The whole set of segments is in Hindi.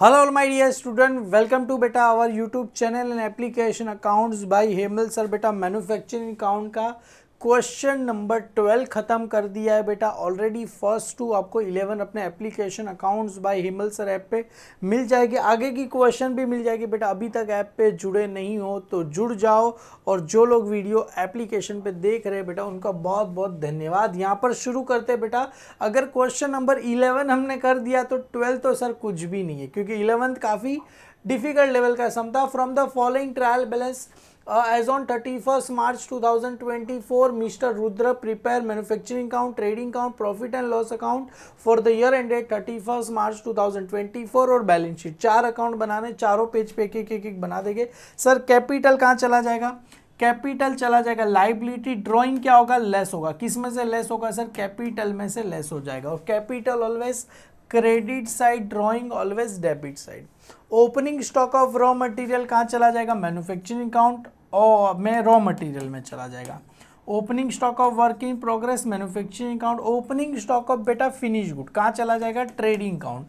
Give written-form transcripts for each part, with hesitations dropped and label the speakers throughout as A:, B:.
A: Hello all my dear student, welcome to बेटा our YouTube channel and application accounts by Hemal sir. बेटा मैन्युफैक्चरिंग अकाउंट का क्वेश्चन नंबर 12 खत्म कर दिया है बेटा ऑलरेडी। फर्स्ट टू आपको 11 अपने application accounts by Hemal sir app पे मिल जाएगी, आगे की क्वेश्चन भी मिल जाएगी बेटा। अभी तक ऐप पे जुड़े नहीं हो तो जुड़ जाओ, और जो लोग वीडियो एप्लीकेशन पे देख रहे हैं बेटा उनका बहुत बहुत धन्यवाद। यहाँ पर शुरू करते हैं बेटा। अगर क्वेश्चन नंबर 11 हमने कर दिया तो 12 तो सर कुछ भी नहीं है, क्योंकि 11th काफ़ी डिफिकल्ट लेवल का सम था। From the following trial balance as on 31st March 2024, Mr. Rudra prepare manufacturing account, trading account, profit and loss account for the year ended 31st March 2024 और बैलेंस शीट। चार अकाउंट बनाने, चारों पेज पे एक बना देंगे। सर कैपिटल कहाँ चला जाएगा? कैपिटल चला जाएगा लाइबिलिटी। ड्राइंग क्या होगा? लेस होगा। किस में से लेस होगा सर? कैपिटल में से लेस हो जाएगा। और capital always credit side, drawing always debit side. Opening stock of raw material कहाँ चला जाएगा? मैन्युफैक्चरिंग अकाउंट और में रॉ मटेरियल में चला जाएगा। Opening stock of work in progress manufacturing account. Opening stock of बेटा फिनिश गुड कहाँ चला जाएगा? Trading account.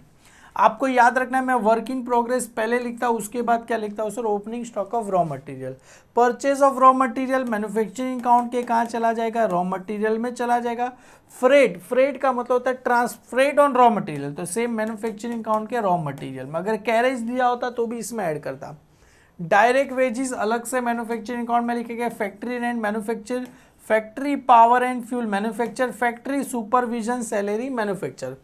A: आपको याद रखना है, मैं वर्क इन प्रोग्रेस पहले लिखता हूँ, उसके बाद क्या लिखता हूँ sir? Opening stock of raw material. Purchase of raw material manufacturing account के कहाँ चला जाएगा? रॉ मटेरियल में चला जाएगा। फ्रेट, फ्रेट का मतलब होता है फ्रेट ऑन रॉ मटेरियल, तो सेम मैन्युफैक्चरिंग अकाउंट के रॉ मटेरियल में। अगर कैरेज दिया होता तो भी इसमें ऐड करता। डायरेक्ट वेजेस अलग से मैन्युफैक्चरिंग अकाउंट में लिखेगा। Factory rent manufacture, factory power and fuel manufacture, factory supervision salary manufacture.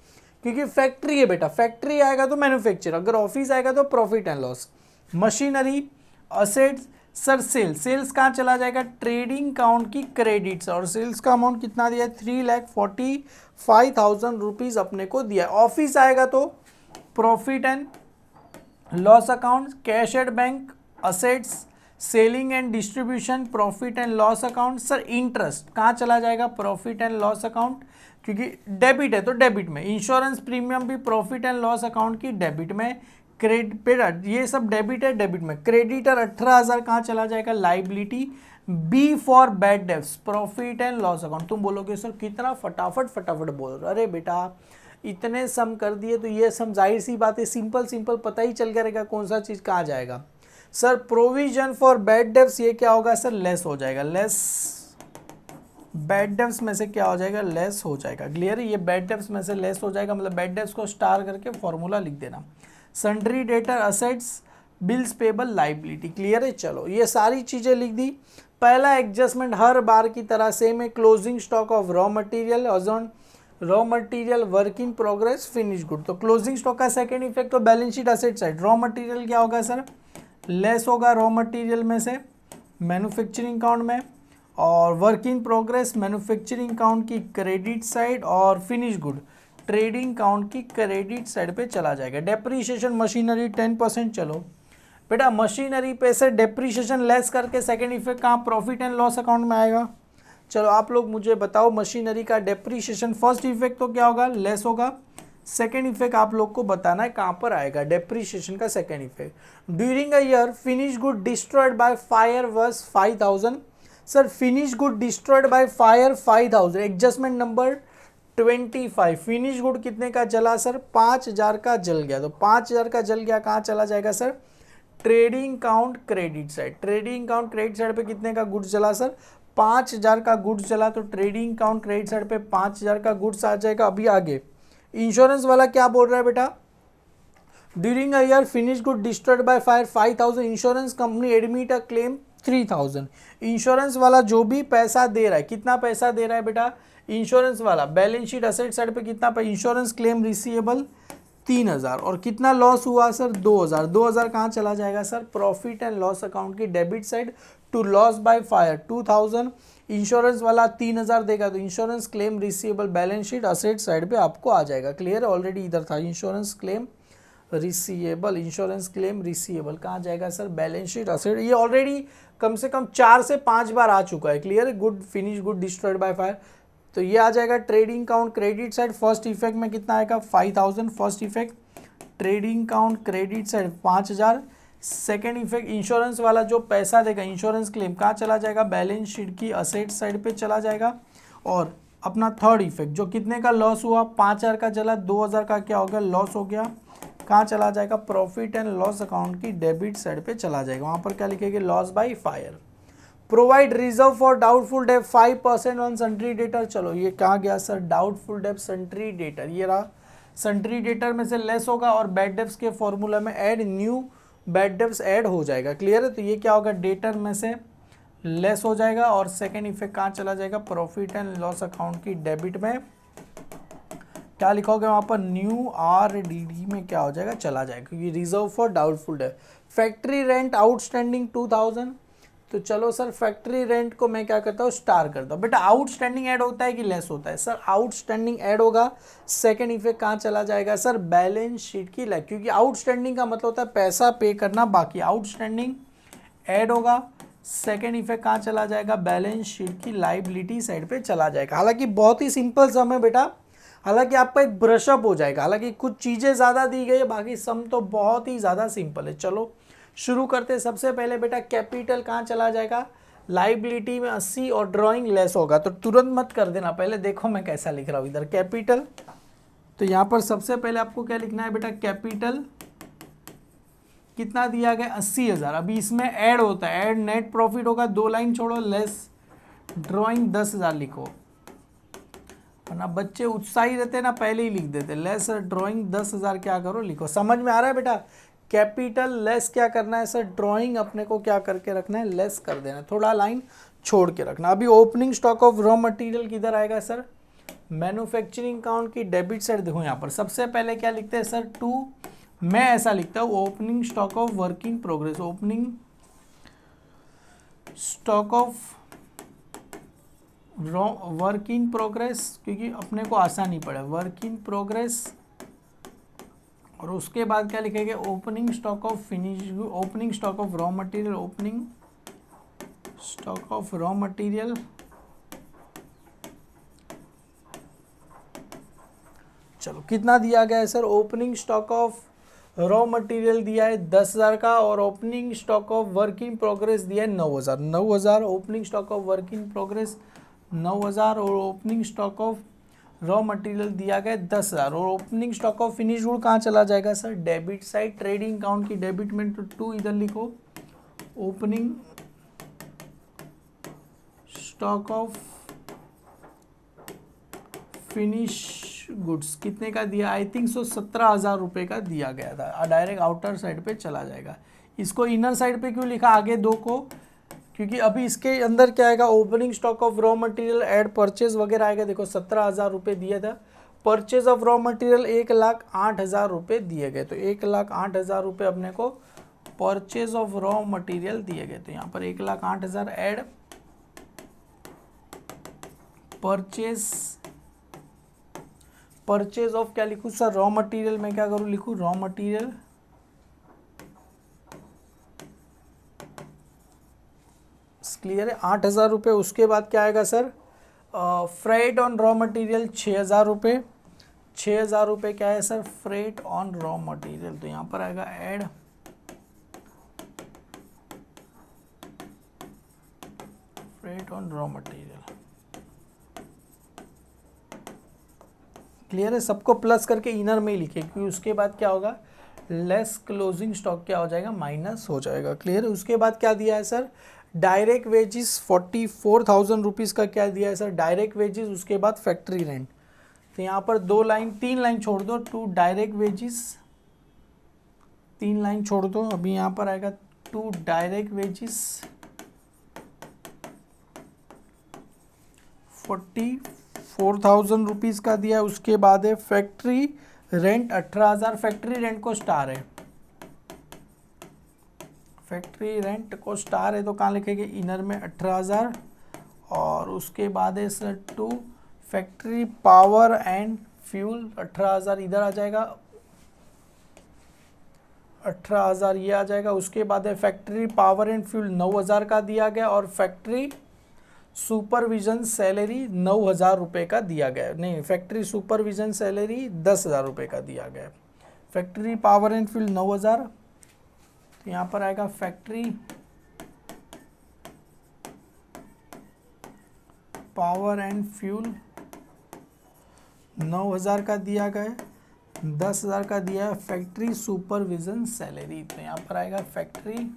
A: क्योंकि फैक्ट्री है बेटा, फैक्ट्री आएगा तो मैन्युफैक्चर, अगर ऑफिस आएगा तो profit and loss. Machinery, assets, sir sales, sales कहाँ चला जाएगा? ट्रेडिंग अकाउंट की क्रेडिट्स। और सेल्स का अमाउंट कितना दिया है? 3,45,000 रुपीज अपने को दिया है। ऑफिस आएगा तो profit and loss account, cash at bank, assets, selling and distribution, profit and loss account. Sir interest कहाँ चला जाएगा? प्रॉफिट एंड लॉस अकाउंट, क्योंकि डेबिट है तो डेबिट में। इंश्योरेंस प्रीमियम भी प्रॉफिट एंड लॉस अकाउंट की डेबिट में। क्रेडिट, ये सब डेबिट है, डेबिट में। क्रेडिटर 18,000 कहाँ चला जाएगा? Liability. B for bad debts, profit and loss account. तुम बोलोगे सर कितना फटाफट बोल रहे हो। अरे बेटा इतने सम कर दिए तो ये सम जाहिर सी बात है, सिंपल सिंपल पता ही चल रहेगा कौन सा चीज़ कहाँ जाएगा। Sir provision for bad debts, ये क्या होगा सर? लेस हो जाएगा। लेस बैड डेब्ट्स में से क्या हो जाएगा? लेस हो जाएगा। क्लियर है? ये बैड डेब्ट्स में से लेस हो जाएगा, मतलब बैड डेब्ट्स को स्टार करके फॉर्मूला लिख देना। Sundry debtor, assets, bills payable, liability. Clear है? चलो ये सारी चीज़ें लिख दी। पहला एडजस्टमेंट हर बार की तरह सेम है। Closing stock of raw material on raw material, work in progress, finish good. तो क्लोजिंग स्टॉक का सेकंड इफेक्ट तो balance sheet asset side. Raw material क्या होगा सर? लेस होगा रॉ मटेरियल में से मैन्युफैक्चरिंग अकाउंट में, और work in progress manufacturing account की क्रेडिट साइड, और फिनिश गुड ट्रेडिंग अकाउंट की क्रेडिट साइड पे चला जाएगा। Depreciation machinery 10%। चलो बेटा मशीनरी पे से डेप्रीशिएशन लेस करके सेकेंड इफेक्ट कहाँ? प्रॉफिट एंड लॉस अकाउंट में आएगा। चलो आप लोग मुझे बताओ, मशीनरी का डेप्रीशिएशन फर्स्ट इफेक्ट तो क्या होगा? लेस होगा। सेकेंड इफेक्ट आप लोग को बताना है कहाँ पर आएगा डेप्रीशिएशन का second effect. During a year finish good destroyed by fire was 5,000। Sir finish good destroyed by fire 5,000। Adjustment number 25। Finish good कितने का जला सर? 5,000 का जल गया। तो 5,000 का जल गया कहाँ चला जाएगा sir? Trading account credit side. Trading account credit side पे कितने का गुड्स जला सर? 5,000 का गुड्स चला, तो ट्रेडिंग अकाउंट क्रेडिट साइड पे 5,000 का गुड्स आ जाएगा। अभी आगे इंश्योरेंस वाला क्या बोल रहा है बेटा? During a year finish good destroyed by fire 5,000। Insurance company admit a claim 3,000। Insurance वाला जो भी पैसा दे रहा है, कितना पैसा दे रहा है बेटा इंश्योरेंस वाला? बैलेंस शीट असेट साइड पे कितना पे? Insurance claim receivable 3,000। और कितना लॉस हुआ सर? 2,000। 2,000 कहाँ चला जाएगा sir? Profit and loss account की debit side to loss by fire 2,000। Insurance वाला 3,000 देगा, तो insurance claim receivable balance sheet asset side पे आपको आ जाएगा। क्लियर है? ऑलरेडी इधर था insurance claim receivable. Insurance claim receivable कहाँ जाएगा सर? Balance sheet asset. ये ऑलरेडी कम से कम 4 से 5 बार आ चुका है। क्लियर है? Good finish good destroyed by fire, तो ये आ जाएगा trading account credit side. First effect में कितना आएगा? 5,000 first effect. Trading account credit side 5,000। Second effect insurance वाला जो पैसा देगा इंश्योरेंस क्लेम कहाँ चला जाएगा? बैलेंस शीट की असेट साइड पे चला जाएगा। और अपना थर्ड इफेक्ट जो कितने का लॉस हुआ? 5,000 का जला, 2,000 का क्या हो गया? लॉस हो गया। कहाँ चला जाएगा, प्रॉफिट एंड लॉस अकाउंट की डेबिट साइड पे चला जाएगा। वहाँ पर क्या लिखेंगे, loss by fire. Provide reserve for doubtful debt 5% on sundry debtor. चलो ये कहाँ गया sir, doubtful debt sundry debtor, ये रहा। सन्ट्री डेटर में से लेस होगा और बैड डेब्ट्स के फॉर्मूला में add new bad debts add हो जाएगा। क्लियर है, तो ये क्या होगा, डेटर में से लेस हो जाएगा और सेकेंड इफेक्ट कहाँ चला जाएगा, प्रॉफिट एंड लॉस अकाउंट की डेबिट में क्या लिखोगे वहाँ पर, न्यू RDD में क्या हो जाएगा, चला जाएगा, क्योंकि reserve for doubtful debt. Factory rent outstanding 2000, तो चलो सर फैक्ट्री रेंट को मैं क्या करता हूँ, स्टार करता हूँ। बेटा आउटस्टैंडिंग ऐड होता है कि लेस होता है, सर आउटस्टैंडिंग ऐड होगा। सेकंड इफेक्ट कहाँ चला जाएगा सर, बैलेंस शीट की लाइक, क्योंकि आउटस्टैंडिंग का मतलब होता है पैसा पे करना बाकी, आउटस्टैंडिंग ऐड होगा। सेकेंड इफेक्ट कहाँ चला जाएगा, बैलेंस शीट की लाइबिलिटी साइड पे चला जाएगा। हालांकि बहुत ही सिंपल सम है बेटा, हालांकि आपका एक ब्रशअप हो जाएगा, हालांकि कुछ चीज़ें ज़्यादा दी गई है, बाकी सम तो बहुत ही ज़्यादा सिंपल है। चलो शुरू करते हैं। सबसे पहले बेटा कैपिटल कहाँ चला जाएगा, लाइबिलिटी में 80 और ड्राइंग लेस होगा, तो तुरंत मत कर देना, पहले देखो मैं कैसा लिख रहा हूँ इधर कैपिटल। तो यहाँ पर सबसे पहले आपको क्या लिखना है बेटा, कैपिटल कितना दिया गया, 80,000। अभी इसमें ऐड होता है, ऐड नेट प्रॉफिट होगा, 2 लाइन छोड़ो, लेस ड्राइंग 10,000 लिखो, वरना बच्चे उत्साही रहते ना पहले ही लिख देते, लेस ड्राइंग 10,000 क्या करो लिखो। समझ में आ रहा है बेटा, कैपिटल लेस क्या करना है सर, ड्राइंग अपने को क्या करके रखना है, लेस कर देना है, थोड़ा लाइन छोड़ के रखना। अभी opening stock of raw material किधर आएगा सर, मैन्युफैक्चरिंग अकाउंट की डेबिट साइड। देखो यहाँ पर सबसे पहले क्या लिखते हैं सर, टू, मैं ऐसा लिखता हूँ opening stock of work in progress, opening stock of work in progress, क्योंकि अपने को आसानी पड़े, वर्क इन प्रोग्रेस। और उसके बाद क्या लिखेंगे, opening stock of finish, opening stock of raw material, opening stock of raw material. चलो कितना दिया गया है sir, opening stock of raw material दिया है 10,000 का, और opening stock of work in progress दिया है 9,000। 9,000 opening stock of work in progress 9,000, और opening stock of raw material दिया गया 10,000, और opening stock of finish good कहाँ चला जाएगा sir, debit side, trading account की डेबिट में तो 2 इधर लिखो। Opening stock of finish goods कितने का दिया, आई थिंक सो 17,000 रुपये का दिया गया था, डायरेक्ट आउटर साइड पे चला जाएगा। इसको इनर साइड पे क्यों लिखा आगे दो को, क्योंकि अभी इसके अंदर क्या आएगा, opening stock of raw material add purchase वगैरह आएगा। देखो 17,000 रुपये दिया था, परचेज ऑफ रॉ मटेरियल 1,08,000 रुपये दिए गए, तो 1,08,000 रुपये अपने को परचेज ऑफ रॉ मटेरियल दिए गए। तो यहाँ पर 1,08,000 ऐड परचेज ऑफ क्या लिखूँ सर, रॉ मटेरियल में क्या करूँ, लिखूँ रॉ मटेरियल क्लियर है, 8,000 रुपये। उसके बाद क्या आएगा sir, freight on raw material 6,000 रुपये, 6,000 रुपये क्या है sir, freight on raw material, तो यहाँ पर आएगा add freight on raw material. Clear है, सबको प्लस करके इनर में ही लिखे, क्योंकि उसके बाद क्या होगा, लेस क्लोजिंग स्टॉक क्या हो जाएगा, माइनस हो जाएगा। क्लियर है, उसके बाद क्या दिया है सर, डायरेक्ट वेजेस 44,000 रुपीज़ का क्या दिया है सर, डायरेक्ट वेजेस, उसके बाद फैक्ट्री रेंट। तो यहाँ पर 3 लाइन छोड़ दो, 2 डायरेक्ट वेजेस, 3 लाइन छोड़ दो, अभी यहाँ पर आएगा 2 डायरेक्ट वेजेस 44,000 रुपीज़ का दिया है। उसके बाद है फैक्ट्री रेंट 18,000, फैक्ट्री रेंट को स्टार है, फैक्ट्री रेंट को स्टार है, तो कहाँ लिखेंगे, इनर में 18,000। और उसके बाद है sir 2 factory power and fuel 18,000 इधर आ जाएगा, 18,000 ये आ जाएगा। उसके बाद है फैक्ट्री पावर एंड फ्यूल 9,000 का दिया गया, और फैक्ट्री सुपरविजन सैलरी 9,000 रुपये का दिया गया, नहीं फैक्ट्री सुपरविजन सैलरी 10,000 रुपये का दिया गया। फैक्ट्री पावर एंड फ्यूल 9,000, तो यहाँ पर आएगा फैक्ट्री पावर एंड फ्यूल 9,000 का दिया गया है। 10,000 का दिया है फैक्ट्री सुपरविजन सैलरी, तो यहाँ पर आएगा फैक्ट्री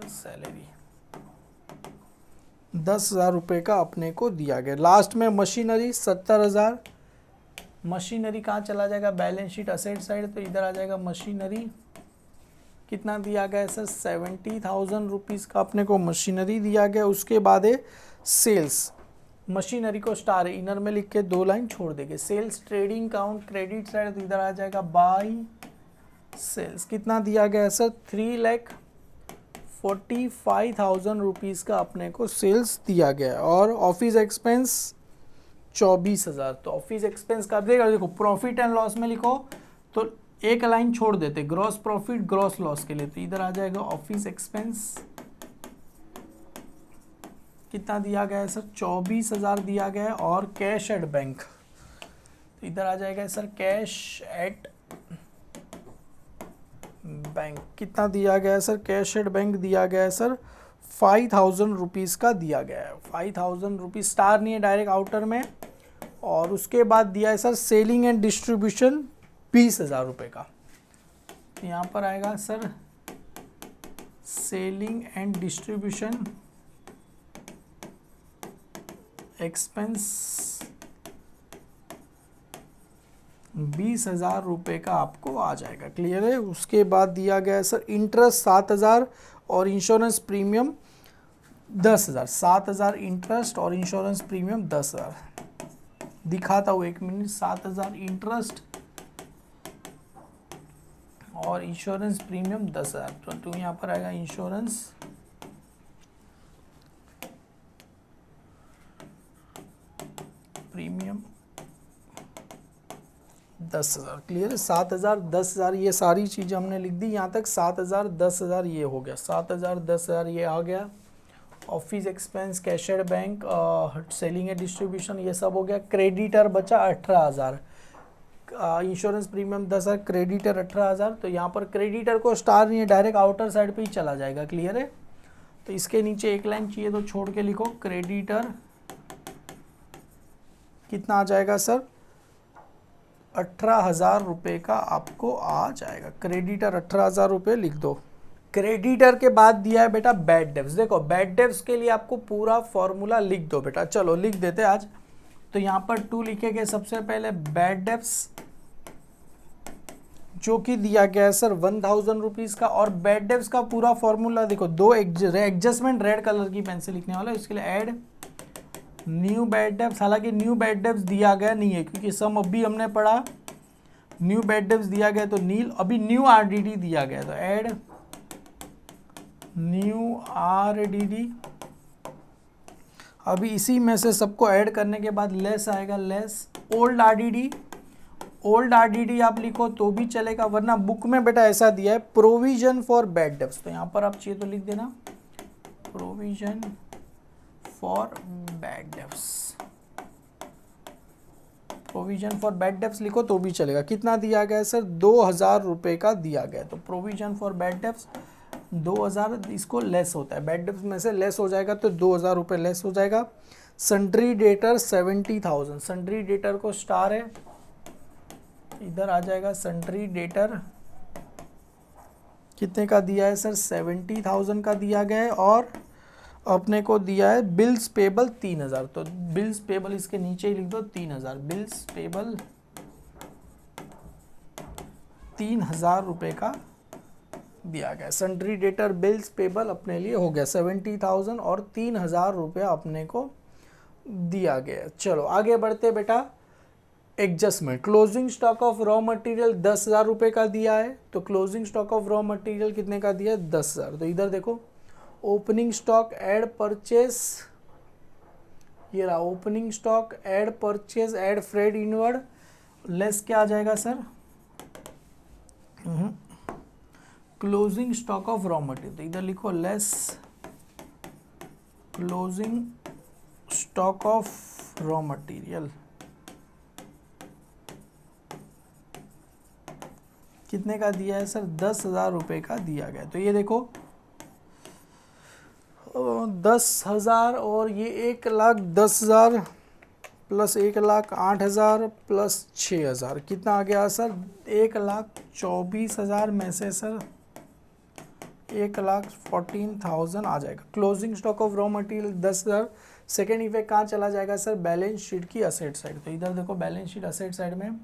A: सैलरी 10,000 रुपये का अपने को दिया गया। लास्ट में मशीनरी 70,000, मशीनरी कहाँ चला जाएगा, बैलेंस शीट असेट साइड, तो इधर आ जाएगा मशीनरी। कितना दिया गया है सर, 70,000 रुपीज़ का अपने को मशीनरी दिया गया। उसके बाद है सेल्स, मशीनरी को स्टार इनर में लिख के 2 लाइन छोड़ देंगे। Sales trading count credit side, तो इधर आ जाएगा बाई सेल्स। कितना दिया गया है सर, 3,45,000 रुपीज़ का अपने को सेल्स दिया गया है। और ऑफिस एक्सपेंस 24,000, तो ऑफिस एक्सपेंस का देगा। देखो प्रॉफिट एंड लॉस में लिखो तो एक लाइन छोड़ देते, ग्रॉस प्रॉफिट ग्रॉस लॉस के लिए, तो इधर आ जाएगा ऑफिस एक्सपेंस। कितना दिया गया है सर, 24,000 दिया गया है। और कैश एट बैंक, तो इधर आ जाएगा सर कैश एट बैंक। कितना दिया गया है सर, कैश एट बैंक दिया गया है सर 5,000 रुपीज़ का दिया गया है। 5,000 रुपीज़, स्टार नहीं है डायरेक्ट आउटर में। और उसके बाद दिया है सर सेलिंग एंड डिस्ट्रीब्यूशन 20,000 रुपये का। यहाँ पर आएगा sir selling and distribution expense 20,000 रुपये का आपको आ जाएगा। क्लियर है। उसके बाद दिया गया है सर इंटरेस्ट 7,000 और इंश्योरेंस प्रीमियम 10,000। 7,000 इंटरेस्ट और इंश्योरेंस प्रीमियम 10,000। दिखाता हूँ 1 मिनट। 7,000 इंटरेस्ट और इंश्योरेंस प्रीमियम 10,000, तो यहाँ पर आएगा इंश्योरेंस प्रीमियम 10,000। क्लियर है। 7,000 10,000 ये सारी चीज़ें हमने लिख दी यहाँ तक। 7,000 10,000 ये हो गया, 7,000 10,000 ये आ गया। Office expense, cashier bank, selling and distribution ये सब हो गया। क्रेडिटर बचा 18,000, इंश्योरेंस प्रीमियम 10,000, क्रेडिटर 18,000। तो यहाँ पर क्रेडिटर को स्टार नहीं है डायरेक्ट आउटर साइड पे ही चला जाएगा। क्लियर है। तो इसके नीचे एक लाइन चाहिए तो छोड़ के लिखो क्रेडिटर कितना आ जाएगा सर, 18,000 रुपये का आपको आ जाएगा। क्रेडिटर 18,000 रुपये लिख दो। क्रेडिटर के बाद दिया है बेटा बैड डेब्ट्स। देखो बैड डेब्ट्स के लिए आपको पूरा फॉर्मूला लिख दो बेटा। चलो लिख देते आज। तो यहाँ पर 2 लिखेंगे सबसे पहले बैड डेब्ट्स जो कि दिया गया है सर 1,000 रुपीज़ का। और बैड डेब्ट्स का पूरा फॉर्मूला देखो, 2 एडजस्टमेंट रेड कलर की पेन से लिखने वाला है। इसके लिए ऐड न्यू बैड डेब्ट्स। हालांकि न्यू बैड डेब्ट्स दिया गया नहीं है क्योंकि सम अभी हमने पढ़ा न्यू बैड डेब्ट्स दिया गया तो नील, अभी न्यू आरडीडी दिया गया तो ऐड न्यू आरडीडी। अभी इसी में से सबको ऐड करने के बाद लेस आएगा, less old RDD. Old RDD आप लिखो तो भी चलेगा, वरना बुक में बेटा ऐसा दिया है प्रोविजन फॉर बैड डेब्ट्स, तो यहाँ पर आप चाहिए तो लिख देना provision for bad debts. Provision for bad debts लिखो तो भी चलेगा। कितना दिया गया है सर, 2,000 रुपये का दिया गया। तो प्रोविजन फॉर बैड डेब्ट्स 2,000, इसको लेस होता है बैड डेब्ट्स में से लेस हो जाएगा तो 2,000 रुपये लेस हो जाएगा। सन्ड्री डेटर 70,000, सन्ड्री डेटर को स्टार है, इधर आ जाएगा सन्ड्री डेटर कितने का दिया है सर, 70,000 का दिया गया है। और अपने को दिया है बिल्स पेबल 3,000, तो बिल्स पेबल इसके नीचे ही लिख दो 3,000। बिल्स पेबल 3,000 रुपये का दिया गया। सन्ड्री डेटर बिल्स पेबल अपने लिए हो गया 70,000 और 3,000 रुपया अपने को दिया गया। चलो आगे बढ़ते बेटा। Adjustment, closing stock of raw material 10,000 रुपये का दिया है। तो closing stock of raw material कितने का दिया है, 10,000। तो इधर देखो ओपनिंग स्टॉक ऐड परचेस, ये रहा opening stock add purchase add freight inward, less क्या आ जाएगा sir, closing stock of raw material. तो इधर लिखो less closing stock of raw material कितने का दिया है सर, 10,000 रुपये का दिया गया। तो ये देखो तो 10,000 और ये 1,10,000 प्लस 1,08,000 प्लस 6,000 कितना आ गया सर? 1,24,000 में से सर 1,14,000 आ जाएगा। Closing stock of raw material 10,000। Second effect कहाँ चला जाएगा सर? बैलेंस शीट की असेट साइड। तो इधर देखो बैलेंस शीट असेट साइड में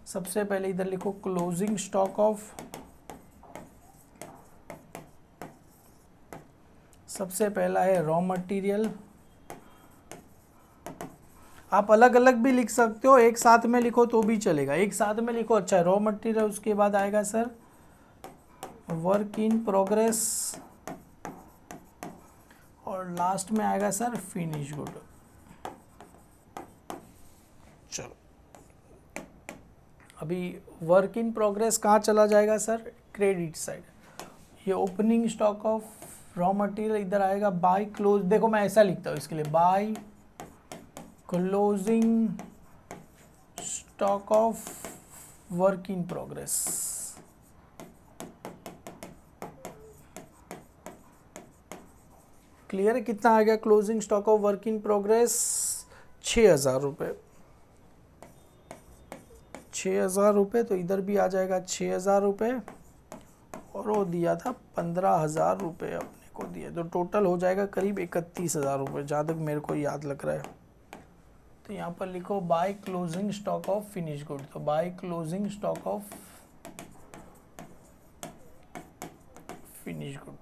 A: सबसे पहले इधर लिखो क्लोजिंग स्टॉक ऑफ, सबसे पहला है रॉ मटेरियल। आप अलग अलग भी लिख सकते हो, एक साथ में लिखो तो भी चलेगा। एक साथ में लिखो, अच्छा रॉ मटेरियल, उसके बाद आएगा सर वर्क इन प्रोग्रेस और लास्ट में आएगा सर फिनिश गुड। चलो अभी वर्क इन प्रोग्रेस कहाँ चला जाएगा सर? Credit side. ये opening stock of raw material इधर आएगा बाय क्लोज। देखो मैं ऐसा लिखता हूँ इसके लिए, bye closing stock of work in progress. Clear है? कितना आ गया closing stock of work in progress? 6,000 रुपये। 6,000 रुपये, तो इधर भी आ जाएगा 6,000 रुपये और वो दिया था 15,000 रुपये अपने को दिए, तो टोटल हो जाएगा करीब 31,000 रुपये, जहाँ तक मेरे को याद लग रहा है। तो यहाँ पर लिखो by closing stock of finish good. तो by closing stock of finish good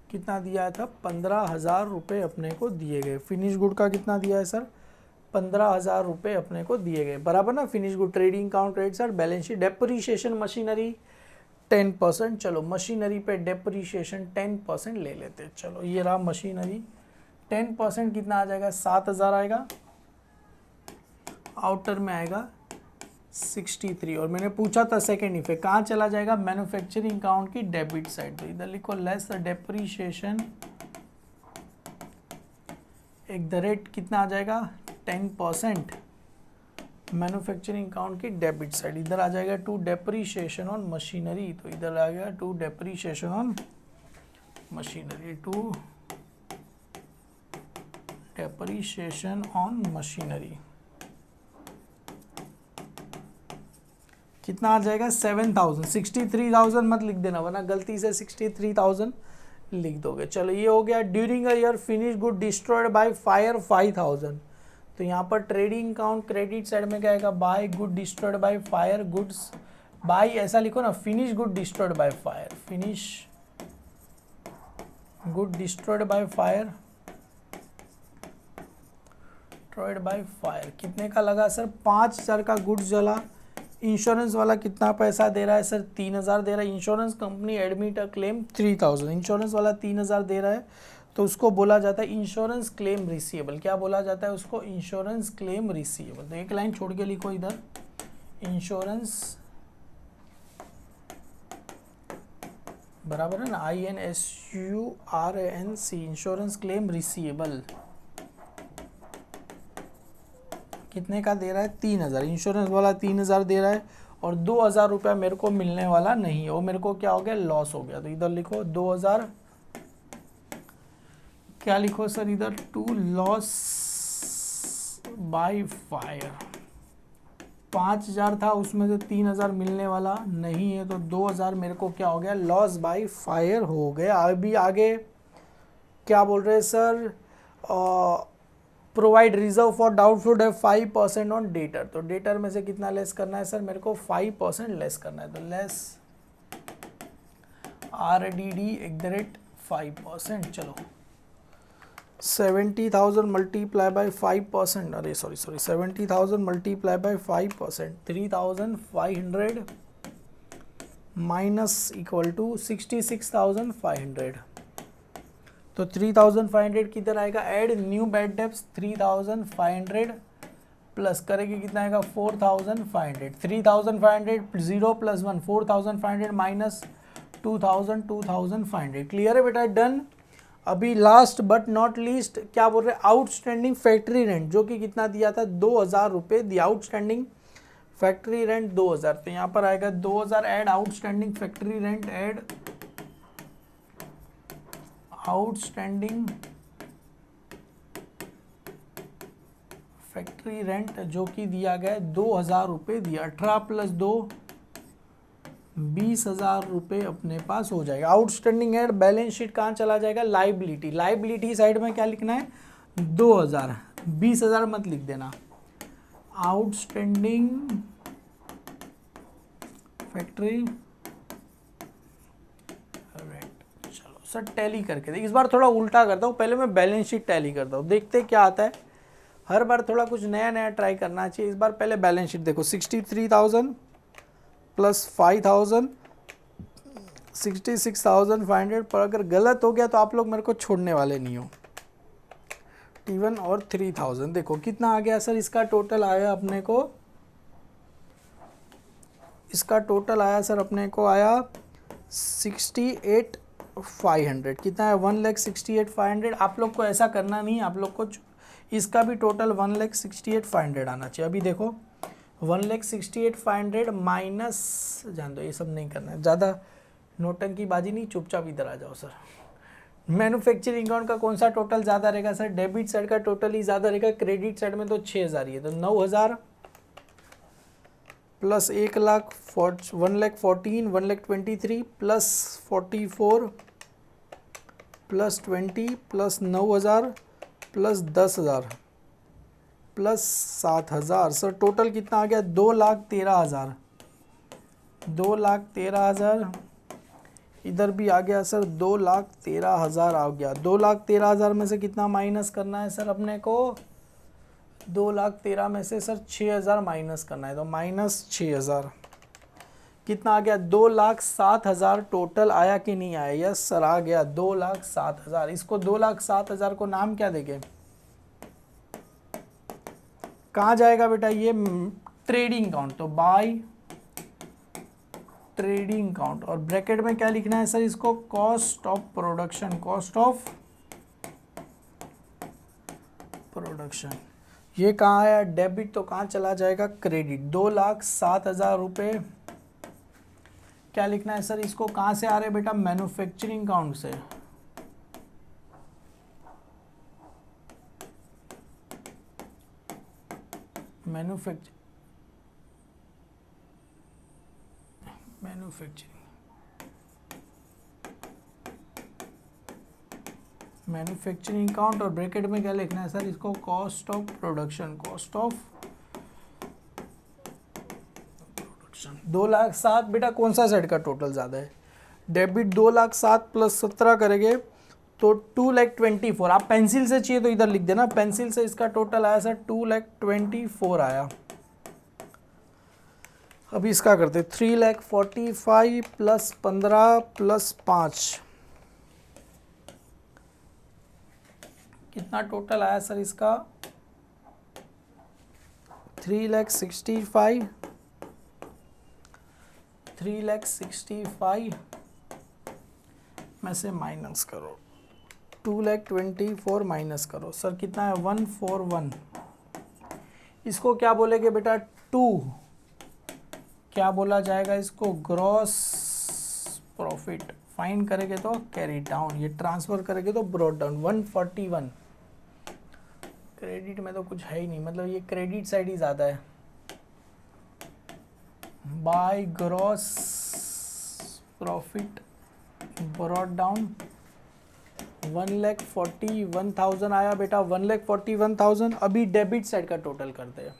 A: कितना दिया था? 15,000 रुपये अपने को दिए गए। फिनिश गुड का कितना दिया है सर? 15,000 रुपये अपने को दिए गए, बराबर ना। Finish good trading account credit sir, balance sheet. Depreciation machinery 10%। चलो मशीनरी पे डेप्रीशिएशन 10% ले लेते हैं। चलो ये रहा मशीनरी, 10% कितना आ जाएगा? 7,000 आएगा। आउटर में आएगा 63। और मैंने पूछा था सेकेंड इफेक्ट कहाँ चला जाएगा? मैन्युफैक्चरिंग अकाउंट की डेबिट साइड। तो इधर लिखो लेस डेप्रीशिएशन एक द रेट कितना आ जाएगा? 10% मैन्युफैक्चरिंग अकाउंट की डेबिट साइड। इधर आ जाएगा टू डेप्रीशिएशन ऑन मशीनरी। तो इधर आ गया to depreciation on machinery, to depreciation on machinery कितना आ जाएगा? 7,000। 63,000 मत लिख देना वरना गलती से 63,000 लिख दोगे। चलो ये हो गया। During a year finish good destroyed by fire 5,000। तो यहाँ पर ट्रेडिंग अकाउंट क्रेडिट साइड में क्या आएगा? By good destroyed by fire goods. By ऐसा लिखो ना, finish good destroyed by fire, finish good destroyed by fire, destroyed by fire. कितने का लगा सर? 5,000 का गुड्स जला। इंश्योरेंस वाला कितना पैसा दे रहा है सर? 3,000 दे रहा है। Insurance company admit a claim 3,000। Insurance वाला 3,000 दे रहा है, तो उसको बोला जाता है इंश्योरेंस क्लेम रिसीवेबल। क्या बोला जाता है उसको? Insurance claim receivable. तो एक लाइन छोड़ के लिखो इधर, इंश्योरेंस, बराबर है ना, INSURANC, इंश्योरेंस क्लेम रिसीवेबल कितने का दे रहा है? 3,000। इंश्योरेंस वाला 3,000 दे रहा है और 2,000 रुपया मेरे को मिलने वाला नहीं है, वो मेरे को क्या हो गया? लॉस हो गया। तो इधर लिखो 2,000, क्या लिखो सर इधर? To loss by fire. 5,000 था, उसमें से 3,000 मिलने वाला नहीं है, तो 2,000 मेरे को क्या हो गया? लॉस बाय फायर हो गया। अभी आगे क्या बोल रहे हैं sir? Provide reserve for doubtful debt 5% on debtor. तो डेटर में से कितना लेस करना है सर? मेरे को 5% लेस करना है। तो लेस RDD@5%। चलो 70,000 मल्टीप्लाई बाय 5%, अरे sorry 70,000 multiply by 5%, 3,500 minus equal to 66,500। तो 3,500 किधर आएगा? Add new bad debts 3,500 plus करेंगे कितना आएगा? 4,500। 3,500 0 + 1 4,500 माइनस 2,000 2,500। क्लियर है बेटा? डन। अभी लास्ट बट नॉट लीस्ट क्या बोल रहे हैं? आउटस्टैंडिंग फैक्ट्री रेंट, जो कि कितना दिया था? 2,000 रुपये दिया। आउटस्टैंडिंग फैक्ट्री रेंट 2000, तो यहाँ पर आएगा 2000 add outstanding factory rent, add outstanding factory rent जो कि दिया गया है 2000 रुपये दिया, 18 प्लस 2 20,000 रुपये अपने पास हो जाएगा। आउटस्टैंडिंग एड बैलेंस शीट कहाँ चला जाएगा, लाइबिलिटी, लाइबिलिटी साइड में क्या लिखना है 2000, 20,000 मत लिख देना। आउटस्टैंडिंग फैक्ट्री रेंट, चलो सर टैली करके देख, इस बार थोड़ा उल्टा करता हूँ, पहले मैं बैलेंस शीट टैली करता हूँ, देखते क्या आता है। हर बार थोड़ा कुछ नया नया ट्राई करना चाहिए। इस बार पहले बैलेंस शीट देखो, 63,000 प्लस 5,000 66,500, पर अगर गलत हो गया तो आप लोग मेरे को छोड़ने वाले नहीं हो। T1 और 3,000 देखो कितना आ गया सर, इसका टोटल आया अपने को, इसका टोटल आया सर अपने को आया 68,500, कितना है 1,68,500। आप लोग को ऐसा करना नहीं, आप लोग को इसका भी टोटल 1,68,500 आना चाहिए। अभी देखो 1,68,500 माइनस, जान दो ये सब नहीं करना है, ज़्यादा नोटंकी बाजी नहीं, चुपचाप इधर आ जाओ सर। मैन्युफैक्चरिंग अकाउंट का कौन सा टोटल ज़्यादा रहेगा सर, डेबिट साइड का टोटल ही ज़्यादा रहेगा, क्रेडिट साइड में तो 6,000 ही है, तो 9,000 plus 1,14,000 1,23,000 plus 44 plus 20 plus 9,000 plus 10,000 plus 7,000, sir total कितना आ गया 2,13,000, 2,13,000, इधर भी आ गया सर 2,13,000 आ गया। 2,13,000 में से कितना माइनस करना है सर अपने को, 2,13,000 में से सर 6,000 माइनस करना है, तो माइनस 6,000 कितना आ गया 2,07,000 टोटल आया कि नहीं आया, यस सर आ गया 2,07,000। इसको 2,07,000 को नाम क्या देंगे, कहाँ जाएगा बेटा ये ट्रेडिंग अकाउंट, तो बाय ट्रेडिंग अकाउंट, और ब्रैकेट में क्या लिखना है सर इसको, cost of production, cost of production. ये कहाँ आया डेबिट, तो कहाँ चला जाएगा क्रेडिट, 2,07,000 रुपये। क्या लिखना है सर इसको, कहाँ से आ रहे बेटा मैन्युफैक्चरिंग अकाउंट से, मैन्युफैक्चरिंग अकाउंट, और ब्रैकेट में क्या लिखना है सर इसको, cost of production, cost of production. 2,07,000 बेटा कौन सा साइड का टोटल ज़्यादा है, डेबिट 2,07,000 प्लस 17 करेंगे तो 2,24,000, आप पेंसिल से चाहिए तो इधर लिख देना, पेंसिल से इसका टोटल आया सर 2,24,000 आया। अभी इसका करते 3,45,000 प्लस 15 प्लस 5, कितना टोटल आया सर इसका 3,65,000, 3,65,000 में से माइनस करो 2,24,000 माइनस करो सर कितना है 141। इसको क्या बोलेंगे बेटा 2, क्या बोला जाएगा इसको, ग्रॉस प्रॉफिट। फाइंड करेंगे तो कैरी डाउन, ये ट्रांसफर करेंगे तो ब्रॉड डाउन 141। क्रेडिट में तो कुछ है ही नहीं, मतलब ये क्रेडिट साइड ही ज़्यादा है। By gross profit brought down 1,41,000 आया बेटा, 1,41,000। अभी डेबिट साइड का टोटल करते हैं।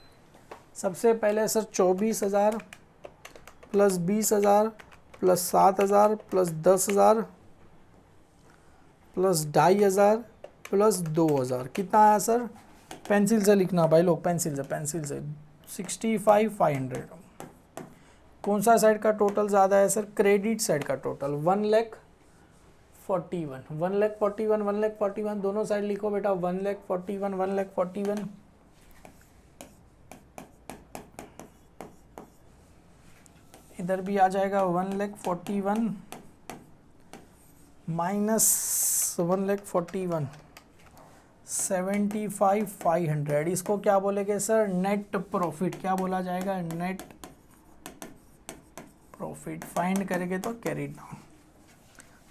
A: सबसे पहले sir 24,000 plus 20,000 plus 7,000 plus 10,000 plus 2,500 plus 2,000, कितना आया सर, पेंसिल से लिखना भाई लोग, पेंसिल से 65,500। कौन सा साइड का टोटल ज़्यादा है सर, क्रेडिट साइड का टोटल 1,41,000 दोनों साइड लिखो बेटा 1,41,000 इधर भी आ जाएगा 1,41,000 माइनस 1,41,000 75,500, इसको क्या बोलेंगे सर? Net profit. क्या बोला जाएगा? Net profit. फाइंड करेंगे तो कैरी डाउन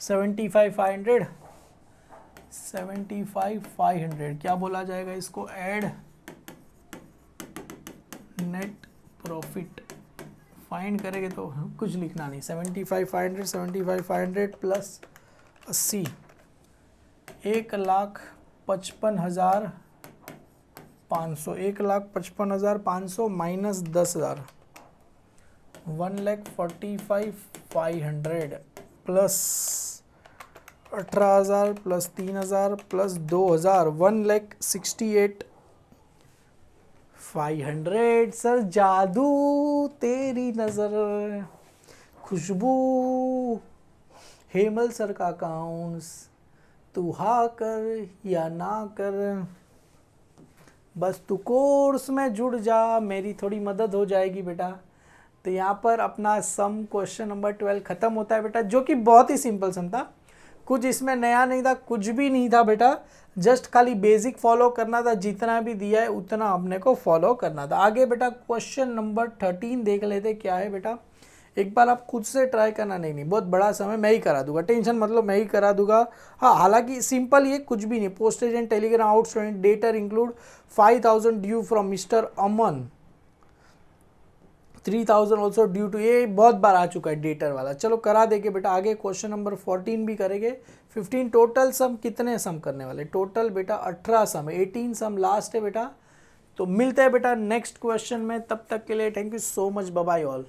A: 75,500, 75,500 क्या बोला जाएगा इसको? Add net profit. फाइंड करेंगे तो कुछ लिखना नहीं, 75,500, 75,500 plus 80, 1,55,500, 1,55,500 minus 10,000, 1,45,500 plus 18,000 plus 3,000 plus 2,000, 1,68,500। Sir जादू तेरी नजर, खुशबू हेमल सर का अकाउंट्स, तू हाँ कर या ना कर, बस तू कोर्स में जुड़ जा, मेरी थोड़ी मदद हो जाएगी बेटा। तो यहाँ पर अपना सम क्वेश्चन नंबर 12 खत्म होता है बेटा, जो कि बहुत ही सिंपल सम था, कुछ इसमें नया नहीं था, कुछ भी नहीं था बेटा, जस्ट खाली बेसिक फॉलो करना था, जितना भी दिया है उतना अपने को फॉलो करना था। आगे बेटा क्वेश्चन नंबर 13 देख लेते क्या है बेटा, एक बार आप खुद से ट्राई करना। नहीं बहुत बड़ा समय मैं ही करा दूंगा, टेंशन मतलब मैं ही करा दूंगा। हाँ हालांकि सिंपल, ये कुछ भी नहीं, postage and telegram outstanding debtor include 5,000 due from mister Aman, 3,000 also due to, ये बहुत बार आ चुका है डेटर वाला। चलो करा देंगे बेटा। आगे क्वेश्चन नंबर 14 भी करेंगे। 15 टोटल सम, कितने सम करने वाले? टोटल बेटा 18 सम, 18 सम लास्ट है बेटा। तो मिलते हैं बेटा नेक्स्ट क्वेश्चन में, तब तक के लिए thank you so much, bye bye all.